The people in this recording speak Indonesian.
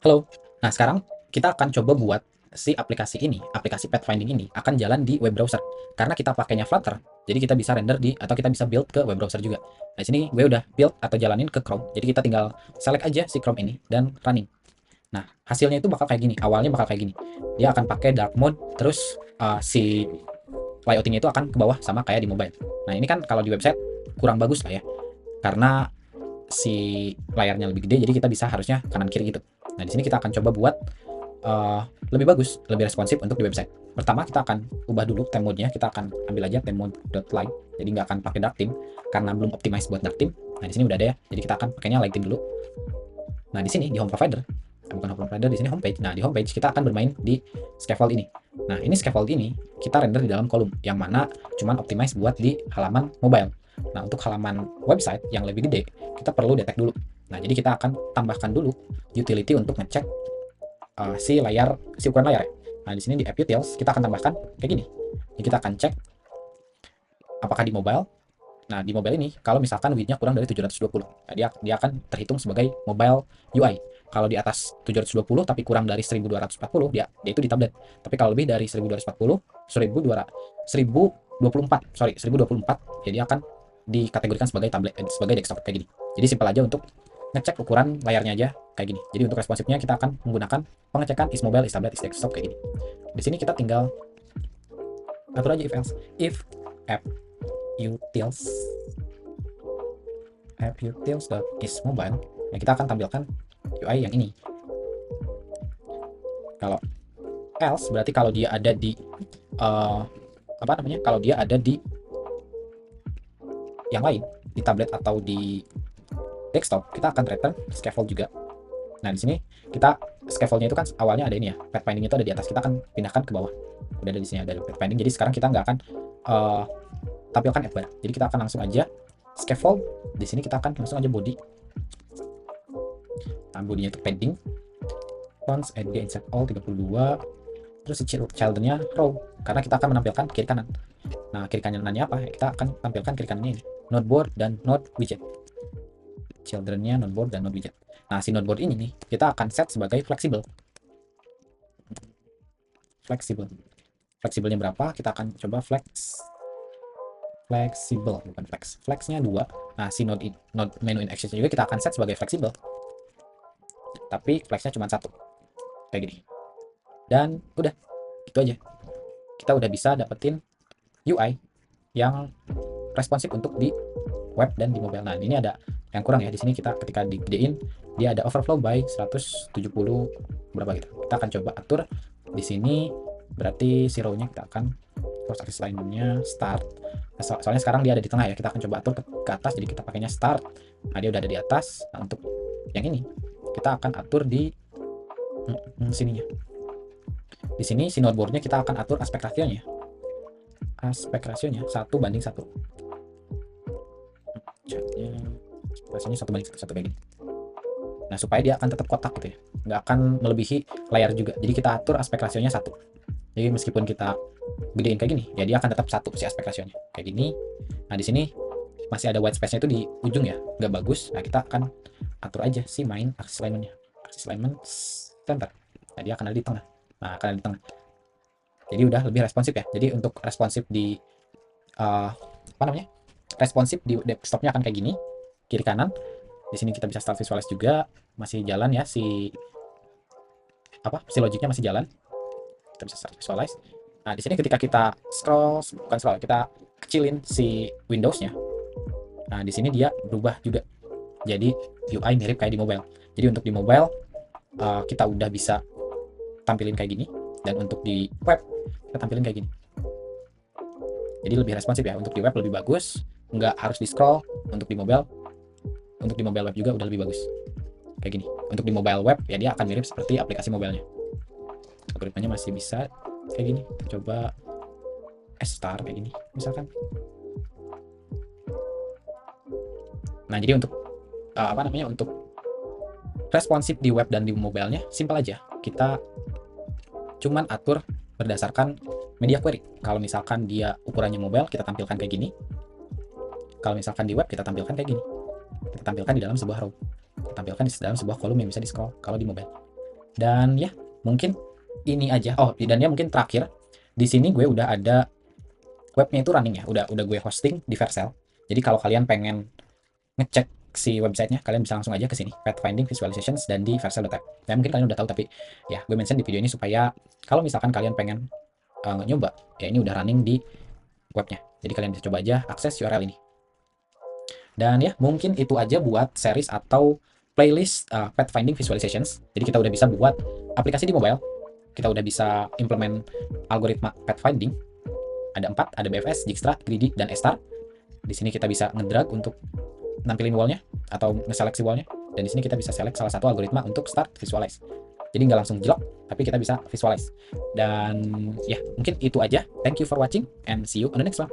Halo. Nah, sekarang kita akan coba buat si aplikasi ini, aplikasi pathfinding ini akan jalan di web browser. Karena kita pakainya Flutter, jadi kita bisa render di atau kita bisa build ke web browser juga. Nah, di sini gue udah build atau jalanin ke Chrome. Jadi kita tinggal select aja si Chrome ini dan running. Nah, hasilnya itu bakal kayak gini. Awalnya bakal kayak gini. Dia akan pakai dark mode, terus si layoutingnya itu akan ke bawah sama kayak di mobile. Nah, ini kan kalau di website kurang bagus lah ya. Karena si layarnya lebih gede, jadi kita bisa harusnya kanan kiri gitu. Nah, di sini kita akan coba buat uh, lebih bagus, lebih responsif untuk di website. Pertama kita akan ubah dulu theme mode-nya, kita akan ambil aja theme mode.light, jadi nggak akan pakai dark theme karena belum optimize buat dark theme. Nah, di sini udah ada ya, jadi kita akan pakainya light theme dulu. Nah, di sini di home provider, bukan home provider, di sini homepage. Nah, di homepage kita akan bermain di scaffold ini. Nah, ini scaffold ini kita render di dalam kolom, yang mana cuman optimize buat di halaman mobile. Nah, untuk halaman website yang lebih gede, kita perlu detect dulu. Nah, jadi kita akan tambahkan dulu utility untuk ngecek si ukuran layar ya. Nah, di sini di app utils kita akan tambahkan kayak gini. Jadi kita akan cek apakah di mobile. Nah, di mobile ini kalau misalkan width-nya kurang dari 720, nah dia akan terhitung sebagai mobile UI. Kalau di atas 720 tapi kurang dari 1240, dia itu di tablet. Tapi kalau lebih dari 1240, 1024, ya dia akan dikategorikan sebagai tablet, sebagai desktop kayak gini. Jadi simpel aja untuk ngecek ukuran layarnya aja kayak gini. Jadi untuk responsifnya kita akan menggunakan pengecekan is mobile, is tablet, is desktop kayak gini. Di sini kita tinggal atur aja if else. If app utils is mobile, ya kita akan tampilkan UI yang ini. Kalau else berarti kalau dia ada di kalau dia ada di yang lain, di tablet atau di desktop, kita akan return scaffold juga. Nah, di sini kita scaffoldnya itu kan awalnya ada ini ya, pathfinding itu ada di atas, kita akan pindahkan ke bawah. Udah ada di sini ada pathfinding, jadi sekarang kita nggak akan tampilkan app bar. Jadi kita akan langsung aja scaffold. Di sini kita akan langsung aja body. Nah, bodinya itu padding, fonts, add insert all 32. Terus children-nya row, karena kita akan menampilkan kiri kanan. Nah, kiri kanannya apa? Kita akan tampilkan kiri kanannya ini, nodeboard dan node widget. Children-nya nodeboard dan node widget. Nah, si nodeboard ini nih kita akan set sebagai fleksibel. Fleksibelnya berapa? Kita akan coba fleksibel, bukan flex. Flexnya 2. Nah, si node menu in action juga kita akan set sebagai fleksibel. Tapi flexnya cuma 1. Kayak gini. Dan udah, itu aja. Kita udah bisa dapetin UI yang responsif untuk di web dan di mobile. Nah, ini ada yang kurang ya. Di sini kita ketika digedein, dia ada overflow by 170 berapa gitu. Kita akan coba atur di sini, berarti si row-nya kita akan force axis alignment-nya start. Nah, soalnya sekarang dia ada di tengah ya. Kita akan coba atur ke atas, jadi kita pakainya start. Nah, dia udah ada di atas. Nah, untuk yang ini kita akan atur di sininya. Di sini si nodeboard-nya kita akan atur aspek rasionya. Aspek rasionya 1:1. Catnya rasionya 1:1 kayak gini. Nah, supaya dia akan tetap kotak gitu ya. Nggak akan melebihi layar juga. Jadi kita atur aspek rasionya 1. Jadi meskipun kita gedein kayak gini, ya dia akan tetap 1 si aspek rasionya. Kayak gini. Nah, di sini masih ada white space-nya itu di ujung ya. Nggak bagus. Nah, kita akan atur aja si main axis alignment-nya. Axis alignment center. Nah, dia akan ada di tengah. Nah, akan ada di tengah. Jadi udah lebih responsif ya. Jadi untuk responsif di responsif di desktopnya akan kayak gini, kiri kanan. Di sini kita bisa start visualize juga, masih jalan ya si logiknya masih jalan. Kita bisa start visualize. Nah, di sini ketika kita kita kecilin si Windows-nya. Nah, di sini dia berubah juga. Jadi UI mirip kayak di mobile. Jadi untuk di mobile kita udah bisa tampilin kayak gini, dan untuk di web kita tampilin kayak gini. Jadi lebih responsif ya. Untuk di web lebih bagus, nggak harus di scroll. Untuk di mobile web juga udah lebih bagus kayak gini. Untuk di mobile web ya dia akan mirip seperti aplikasi mobilenya. Algoritmanya masih bisa kayak gini. Kita coba star kayak gini misalkan. Nah, jadi untuk untuk responsif di web dan di mobilenya simpel aja. Kita cuman atur berdasarkan media query. Kalau misalkan dia ukurannya mobile, kita tampilkan kayak gini. Kalau misalkan di web, kita tampilkan kayak gini. Kita tampilkan di dalam sebuah row. Kita tampilkan di dalam sebuah kolom yang bisa di scroll kalau di mobile. Dan ya, mungkin ini aja. Oh, dan ya mungkin terakhir, di sini gue udah ada webnya itu running ya, udah gue hosting di Vercel. Jadi kalau kalian pengen ngecek si websitenya, kalian bisa langsung aja ke sini, Pathfinding Visualizations dan di vercel.app. Ya mungkin kalian udah tahu, tapi ya gue mention di video ini supaya kalau misalkan kalian pengen nyoba, ya ini udah running di webnya. Jadi kalian bisa coba aja akses URL ini. Dan ya mungkin itu aja buat series atau playlist Pathfinding Visualizations. Jadi kita udah bisa buat aplikasi di mobile, kita udah bisa implement algoritma pathfinding. Ada 4, ada BFS, Dijkstra, Greedy, dan Star. Di sini kita bisa ngedrag untuk nampilin wallnya atau nge-seleksi wallnya. Dan di sini kita bisa select salah satu algoritma untuk start visualize. Jadi nggak langsung jelek, tapi kita bisa visualize. Dan ya mungkin itu aja. Thank you for watching and see you on the next one.